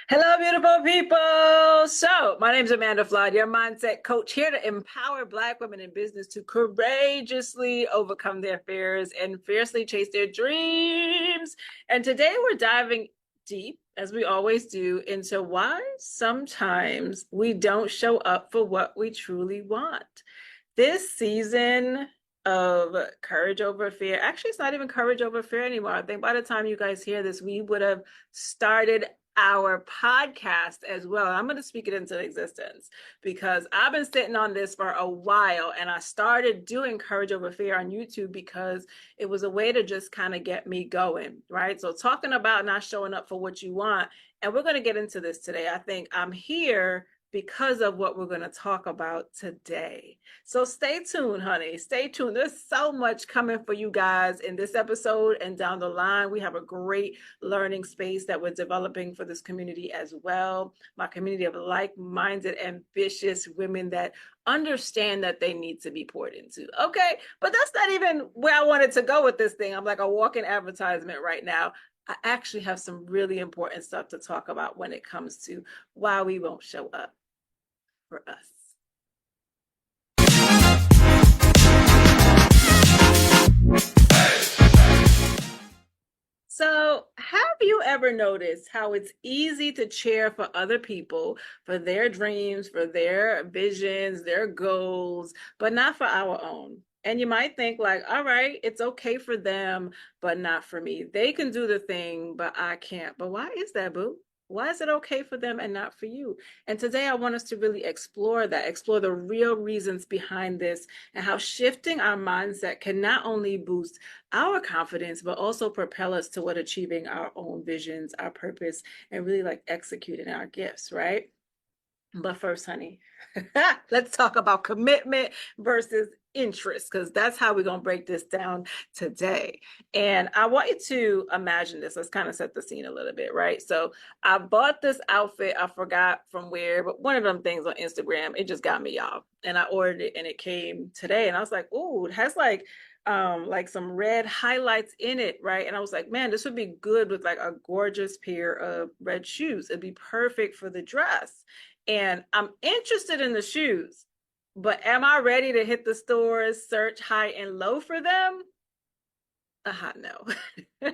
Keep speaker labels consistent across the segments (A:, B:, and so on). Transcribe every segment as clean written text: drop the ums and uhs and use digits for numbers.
A: Hello, beautiful people. So, my name is Amanda Flood, your mindset coach, here to empower Black women in business to courageously overcome their fears and fiercely chase their dreams. And today we're diving deep, as we always do, into why sometimes we don't show up for what we truly want. This season of Courage Over Fear, actually, it's not even Courage Over Fear anymore. I think by the time you guys hear this, we would have started our podcast as well. I'm going to speak it into existence because I've been sitting on this for a while, and I started doing Courage Over Fear on YouTube because it was a way to just kind of get me going, right? So talking about not showing up for what you want, and we're going to get into this today. I think I'm here because of what we're going to talk about today. So stay tuned, honey. Stay tuned. There's so much coming for you guys in this episode and down the line. We have a great learning space that we're developing for this community as well. My community of like-minded, ambitious women that understand that they need to be poured into. Okay, but that's not even where I wanted to go with this thing. I'm like a walking advertisement right now. I actually have some really important stuff to talk about when it comes to why we won't show up for us. So, have you ever noticed how it's easy to cheer for other people, for their dreams, for their visions, their goals, but not for our own? And you might think, like, all right, it's okay for them, but not for me. They can do the thing, but I can't. But why is that, boo? Why is it okay for them and not for you? And today I want us to really explore that, explore the real reasons behind this, and how shifting our mindset can not only boost our confidence, but also propel us toward achieving our own visions, our purpose, and really like executing our gifts, right? But first, honey, let's talk about commitment versus interest, because that's how we're going to break this down today. And I want you to imagine this. Let's kind of set the scene a little bit, right? So I bought this outfit. I forgot from where, but one of them things on Instagram, it just got me, y'all. And I ordered it and it came today. And I was like, oh, it has like some red highlights in it, right? And I was like, man, this would be good with like a gorgeous pair of red shoes. It'd be perfect for the dress. And I'm interested in the shoes, but am I ready to hit the stores, search high and low for them? A hot no.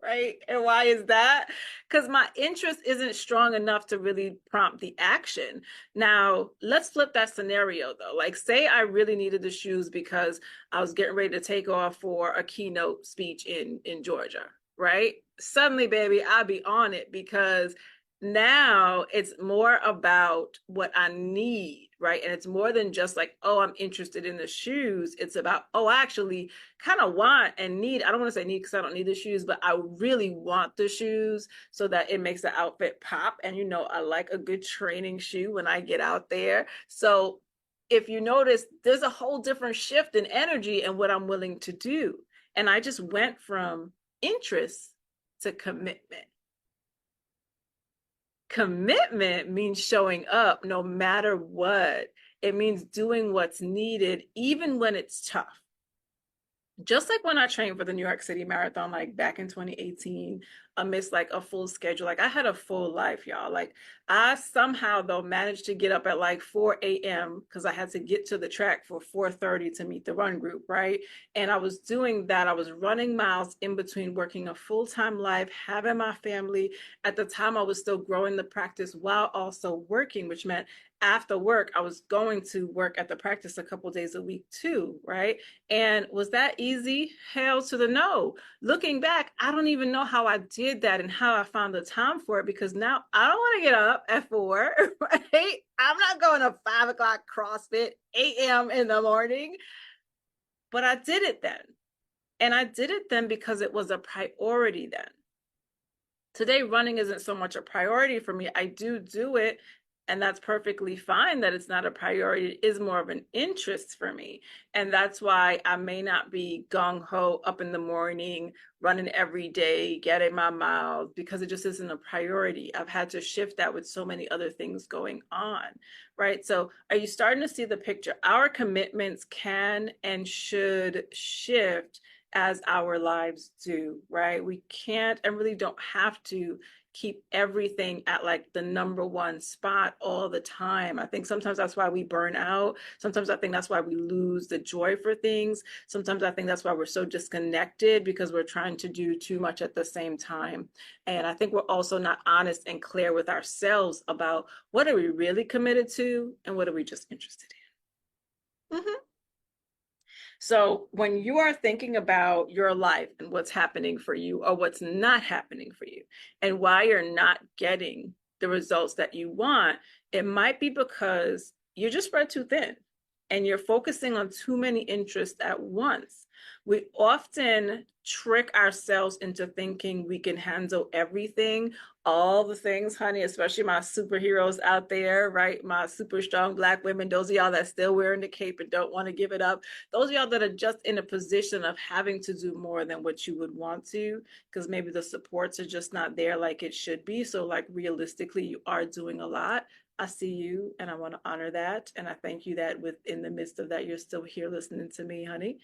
A: Right? And why is that? Because my interest isn't strong enough to really prompt the action. Now, let's flip that scenario though. Like, say I really needed the shoes because I was getting ready to take off for a keynote speech in Georgia, right? Suddenly, baby, I'll be on it because now it's more about what I need, right? And it's more than just like, oh, I'm interested in the shoes. It's about, oh, I actually kind of want and need, I don't want to say need because I don't need the shoes, but I really want the shoes so that it makes the outfit pop. And you know, I like a good training shoe when I get out there. So if you notice, there's a whole different shift in energy and what I'm willing to do. And I just went from interest to commitment. Commitment means showing up no matter what. It means doing what's needed, even when it's tough. Just like when I trained for the New York City Marathon, like back in 2018, amidst like a full schedule, like I had a full life, y'all. Like I somehow though managed to get up at like 4 a.m. because I had to get to the track for 4:30 to meet the run group, right? And I was doing that. I was running miles in between working a full-time life, having my family. At the time, I was still growing the practice while also working, which meant after work, I was going to work at the practice a couple days a week too, right? And was that easy? Hell to the no. Looking back, I don't even know how I did that and how I found the time for it because now I don't want to get up at 4, right? I'm not going to 5 o'clock CrossFit, 8 a.m. in the morning, but I did it then. And I did it then because it was a priority then. Today, running isn't so much a priority for me. I do it, and that's perfectly fine that it's not a priority. It is more of an interest for me. And that's why I may not be gung-ho up in the morning, running every day, getting my miles, because it just isn't a priority. I've had to shift that with so many other things going on, right? So are you starting to see the picture? Our commitments can and should shift as our lives do, right? We can't and really don't have to keep everything at like the number one spot all the time. I think sometimes that's why we burn out. Sometimes I think that's why we lose the joy for things. Sometimes I think that's why we're so disconnected because we're trying to do too much at the same time. And I think we're also not honest and clear with ourselves about what are we really committed to and what are we just interested in. Mm-hmm. So when you are thinking about your life and what's happening for you or what's not happening for you and why you're not getting the results that you want, it might be because you're just spread too thin and you're focusing on too many interests at once. We often trick ourselves into thinking we can handle everything, all the things, honey, especially my superheroes out there, right? My super strong Black women, those of y'all that still wearing the cape and don't want to give it up. Those of y'all that are just in a position of having to do more than what you would want to, because maybe the supports are just not there like it should be. So like realistically, you are doing a lot. I see you and I want to honor that. And I thank you that within the midst of that, you're still here listening to me, honey.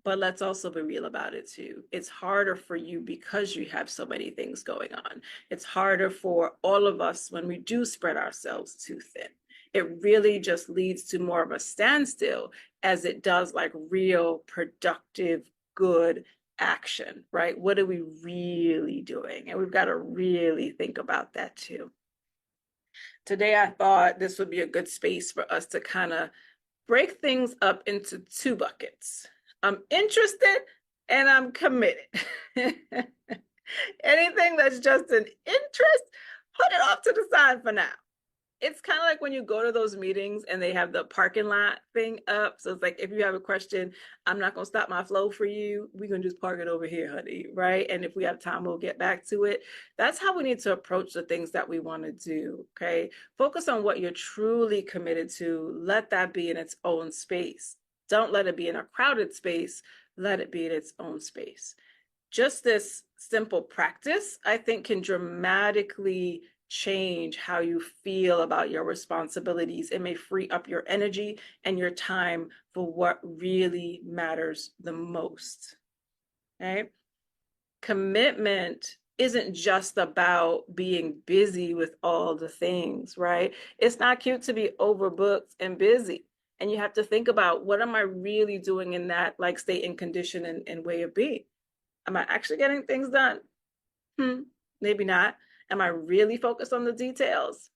A: But let's also be real about it too. It's harder for you because you have so many things going on. It's harder for all of us when we do spread ourselves too thin. It really just leads to more of a standstill as it does like real productive, good action, right? What are we really doing? And we've got to really think about that too. Today, I thought this would be a good space for us to kind of break things up into two buckets. I'm interested and I'm committed. Anything that's just an interest, put it off to the side for now. It's kind of like when you go to those meetings and they have the parking lot thing up. So it's like, if you have a question, I'm not going to stop my flow for you. We're going to just park it over here, honey. Right. And if we have time, we'll get back to it. That's how we need to approach the things that we want to do. Okay. Focus on what you're truly committed to. Let that be in its own space. Don't let it be in a crowded space. Let it be in its own space. Just this simple practice, I think, can dramatically change how you feel about your responsibilities. It may free up your energy and your time for what really matters the most. Okay? Commitment isn't just about being busy with all the things, right? It's not cute to be overbooked and busy. And you have to think about, what am I really doing in that like state and condition and way of being? Am I actually getting things done? Maybe not. Am I really focused on the details?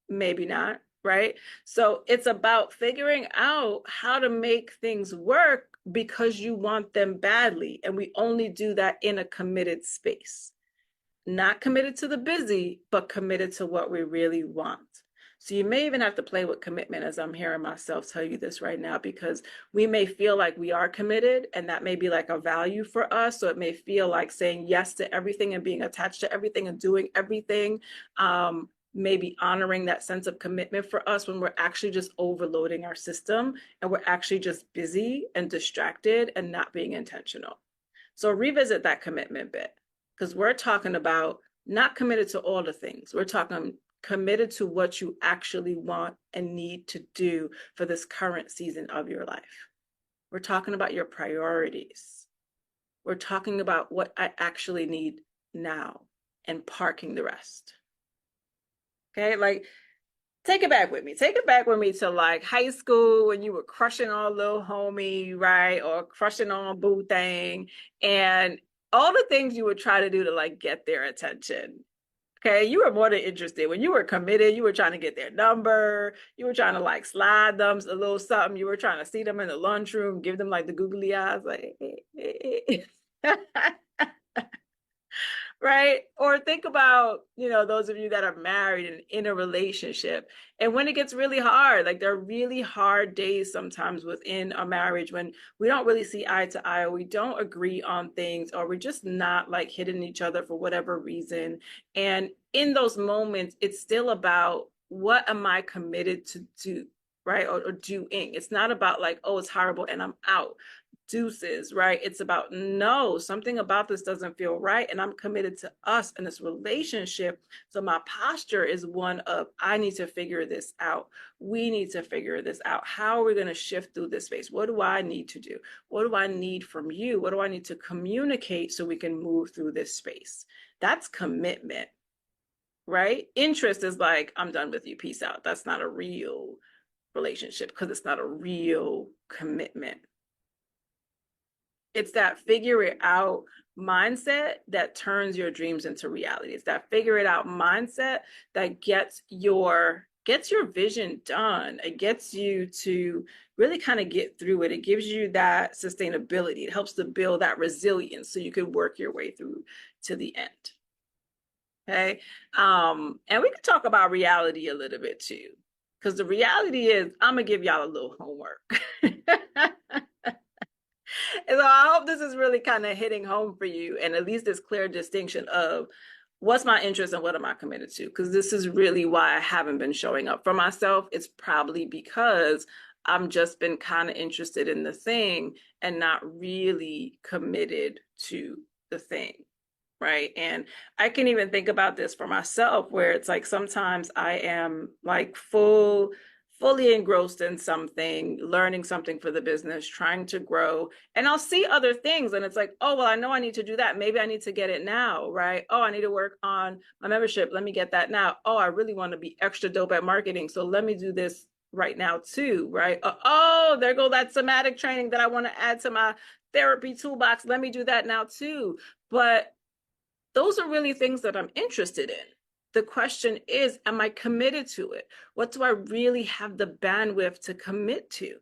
A: Maybe not, right? So it's about figuring out how to make things work because you want them badly. And we only do that in a committed space. Not committed to the busy, but committed to what we really want. So you may even have to play with commitment, as I'm hearing myself tell you this right now, because we may feel like we are committed and that may be like a value for us. So it may feel like saying yes to everything and being attached to everything and doing everything, maybe honoring that sense of commitment for us when we're actually just overloading our system and we're actually just busy and distracted and not being intentional. So revisit that commitment bit, because we're talking about not committed to all the things. We're talking committed to what you actually want and need to do for this current season of your life. We're talking about your priorities. We're talking about what I actually need now and parking the rest. Okay, like take it back with me. Take it back with me to like high school when you were crushing on little homie, right? Or crushing on boo thing and all the things you would try to do to like get their attention. Okay, you were more than interested. When you were committed, you were trying to get their number. You were trying to like slide them a little something. You were trying to see them in the lunchroom, give them like the googly eyes, like, right? Or think about, those of you that are married and in a relationship. And when it gets really hard, like there are really hard days sometimes within a marriage when we don't really see eye to eye, or we don't agree on things, or we're just not like hitting each other for whatever reason. And in those moments, it's still about, what am I committed to do, right? Or doing. It's not about like, oh, it's horrible and I'm out. deuces, right? It's about, no, something about this doesn't feel right. And I'm committed to us in this relationship. So my posture is one of, I need to figure this out. We need to figure this out. How are we going to shift through this space? What do I need to do? What do I need from you? What do I need to communicate so we can move through this space? That's commitment, right? Interest is like, I'm done with you. Peace out. That's not a real relationship because it's not a real commitment. It's that figure it out mindset that turns your dreams into reality. It's that figure it out mindset that gets your vision done. It gets you to really kind of get through it. It gives you that sustainability. It helps to build that resilience so you can work your way through to the end. Okay. And we can talk about reality a little bit too. Because the reality is, I'm gonna give y'all a little homework. And so I hope this is really kind of hitting home for you, and at least this clear distinction of what's my interest and what am I committed to? Because this is really why I haven't been showing up for myself. It's probably because I've just been kind of interested in the thing and not really committed to the thing. Right. And I can even think about this for myself, where it's like sometimes I am like fully engrossed in something, learning something for the business, trying to grow. And I'll see other things and it's like, oh, well, I know I need to do that. Maybe I need to get it now. Right. Oh, I need to work on my membership. Let me get that now. Oh, I really want to be extra dope at marketing. So let me do this right now too. Right. Oh, there go that somatic training that I want to add to my therapy toolbox. Let me do that now too. But those are really things that I'm interested in. The question is, am I committed to it? What do I really have the bandwidth to commit to?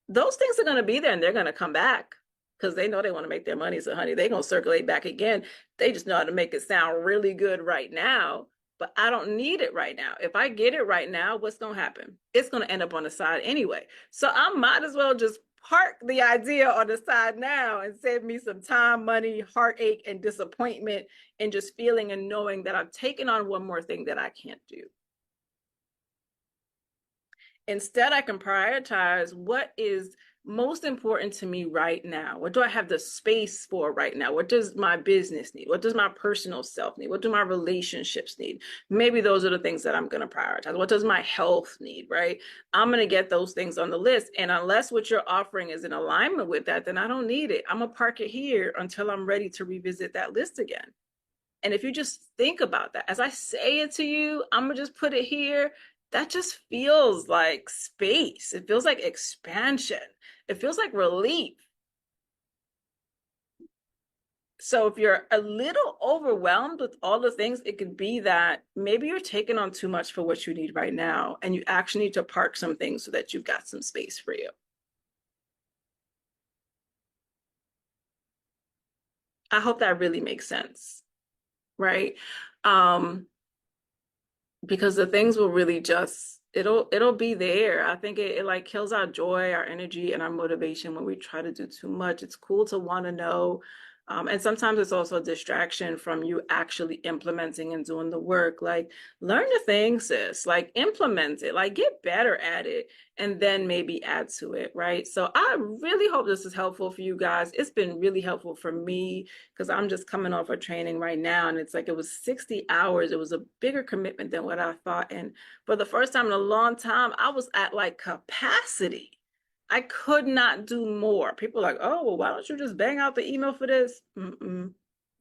A: Those things are going to be there and they're going to come back because they know they want to make their money. So, honey, they're going to circulate back again. They just know how to make it sound really good right now, but I don't need it right now. If I get it right now, what's going to happen? It's going to end up on the side anyway. So I might as well just park the idea on the side now and save me some time, money, heartache, and disappointment, and just feeling and knowing that I've taken on one more thing that I can't do. Instead, I can prioritize what is most important to me right now. What do I have the space for right now? What does my business need? What does my personal self need? What do my relationships need? Maybe those are the things that I'm going to prioritize. What does my health need, right? I'm going to get those things on the list. And unless what you're offering is in alignment with that, then I don't need it. I'm going to park it here until I'm ready to revisit that list again. And if you just think about that, as I say it to you, I'm going to just put it here. That just feels like space. It feels like expansion. It feels like relief. So if you're a little overwhelmed with all the things, it could be that maybe you're taking on too much for what you need right now, and you actually need to park some things so that you've got some space for you. I hope that really makes sense, right? Because the things will really just it'll be there. I think it like kills our joy, our energy, and our motivation when we try to do too much. It's cool to want to know. And sometimes it's also a distraction from you actually implementing and doing the work. Like, learn the thing, sis. Like, implement it. Like, get better at it, and then maybe add to it, right? So I really hope this is helpful for you guys. It's been really helpful for me because I'm just coming off a training right now, and it's like it was 60 hours. It was a bigger commitment than what I thought. And for the first time in a long time, I was at like capacity. I could not do more. People are like, oh, well, why don't you just bang out the email for this? Mm-mm.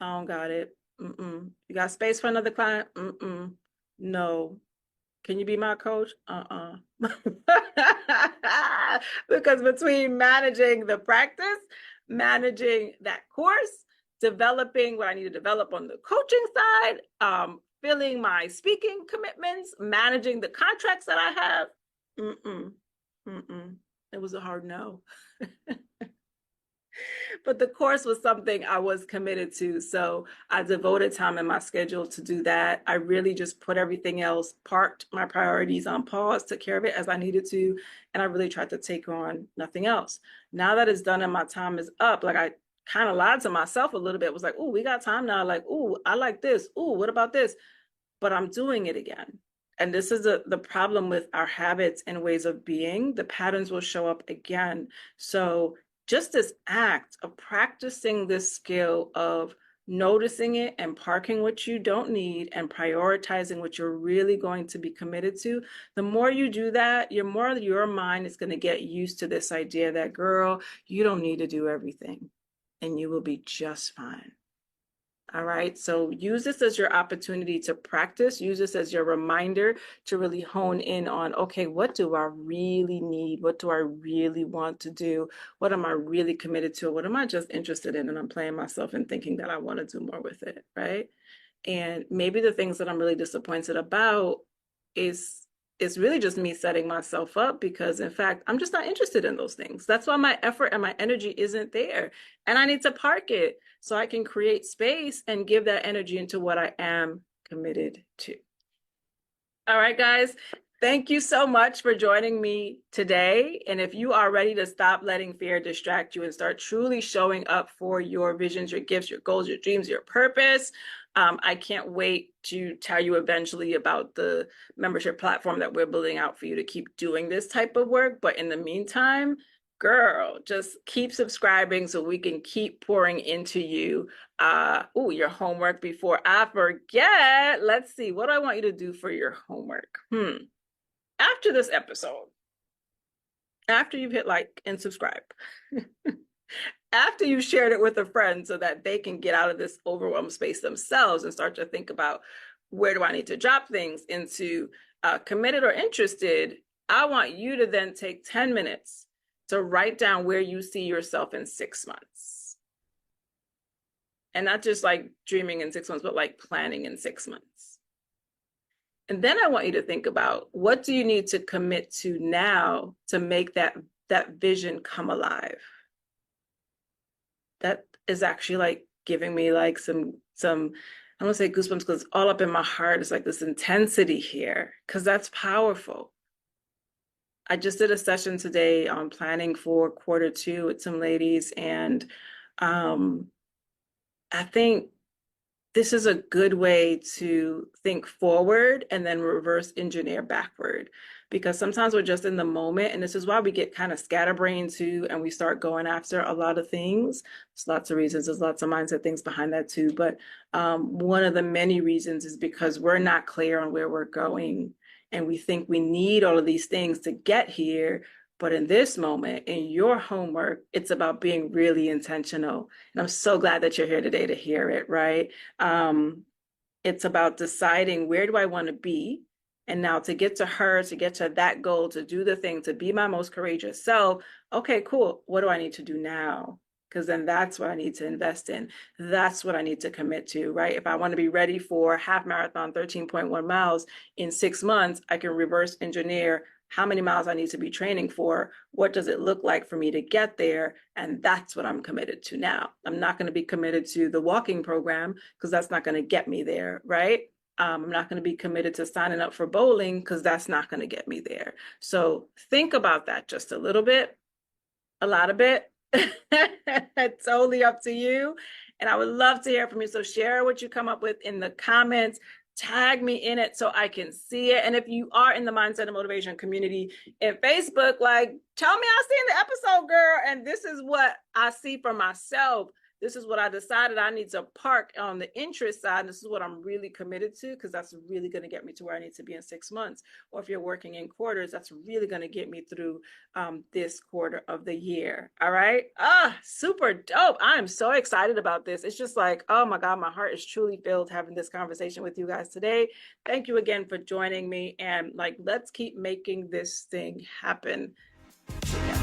A: I don't got it. Mm-mm. You got space for another client? Mm-mm. No. Can you be my coach? Uh-uh. Because between managing the practice, managing that course, developing what I need to develop on the coaching side, filling my speaking commitments, managing the contracts that I have, mm-mm, mm-mm. It was a hard no. But the course was something I was committed to. So I devoted time in my schedule to do that. I really just put everything else, parked my priorities on pause, took care of it as I needed to. And I really tried to take on nothing else. Now that it's done and my time is up, like I kind of lied to myself a little bit. It was like, oh, we got time now. Like, oh, I like this. Oh, what about this? But I'm doing it again. And this is the problem with our habits and ways of being. The patterns will show up again. So just this act of practicing this skill of noticing it and parking what you don't need and prioritizing what you're really going to be committed to, the more you do that, the more your mind is going to get used to this idea that, girl, you don't need to do everything and you will be just fine. All right, so use this as your opportunity to practice. Use this as your reminder to really hone in on, okay, what do I really need? What do I really want to do? What am I really committed to? What am I just interested in? And I'm playing myself and thinking that I want to do more with it, right? And maybe the things that I'm really disappointed about is it's really just me setting myself up because in fact, I'm just not interested in those things. That's why my effort and my energy isn't there. And I need to park it so I can create space and give that energy into what I am committed to. All right, guys. Thank you so much for joining me today. And if you are ready to stop letting fear distract you and start truly showing up for your visions, your gifts, your goals, your dreams, your purpose, I can't wait to tell you eventually about the membership platform that we're building out for you to keep doing this type of work. But in the meantime, girl, just keep subscribing so we can keep pouring into you your homework before I forget. Let's see, what do I want you to do for your homework? After this episode, after you've hit like and subscribe, after you've shared it with a friend so that they can get out of this overwhelmed space themselves and start to think about where do I need to drop things into committed or interested, I want you to then take 10 minutes to write down where you see yourself in 6 months. And not just like dreaming in 6 months, but like planning in 6 months. And then I want you to think about what do you need to commit to now to make that vision come alive. That is actually like giving me like some I don't want to say goosebumps because it's all up in my heart. It's like this intensity here because that's powerful. I just did a session today on planning for Q2 with some ladies, and I think this is a good way to think forward and then reverse engineer backward, because sometimes we're just in the moment, and this is why we get kind of scatterbrained too, and we start going after a lot of things. There's lots of reasons, there's lots of mindset things behind that too, but one of the many reasons is because we're not clear on where we're going, and we think we need all of these things to get here. But in this moment, in your homework, it's about being really intentional. And I'm so glad that you're here today to hear it, right? It's about deciding, where do I want to be? And now to get to her, to get to that goal, to do the thing, to be my most courageous self. Okay, cool. What do I need to do now? Because then that's what I need to invest in. That's what I need to commit to, right? If I want to be ready for half marathon, 13.1 miles in 6 months, I can reverse engineer how many miles I need to be training for. What does it look like for me to get there? And that's what I'm committed to now. I'm not going to be committed to the walking program because that's not going to get me there, right? I'm not going to be committed to signing up for bowling because that's not going to get me there. So think about that just a little bit, a lot of it. It's totally up to you. And I would love to hear from you. So share what you come up with in the comments. Tag me in it so I can see it. And if you are in the Mindset and Motivation community in Facebook, like, tell me I seen the episode, girl, and this is what I see for myself. This is what I decided I need to park on the interest side. And this is what I'm really committed to, because that's really going to get me to where I need to be in 6 months. Or if you're working in quarters, that's really going to get me through this quarter of the year. All right. Super dope. I'm so excited about this. It's just like, oh my God, my heart is truly filled having this conversation with you guys today. Thank you again for joining me. And like, let's keep making this thing happen together.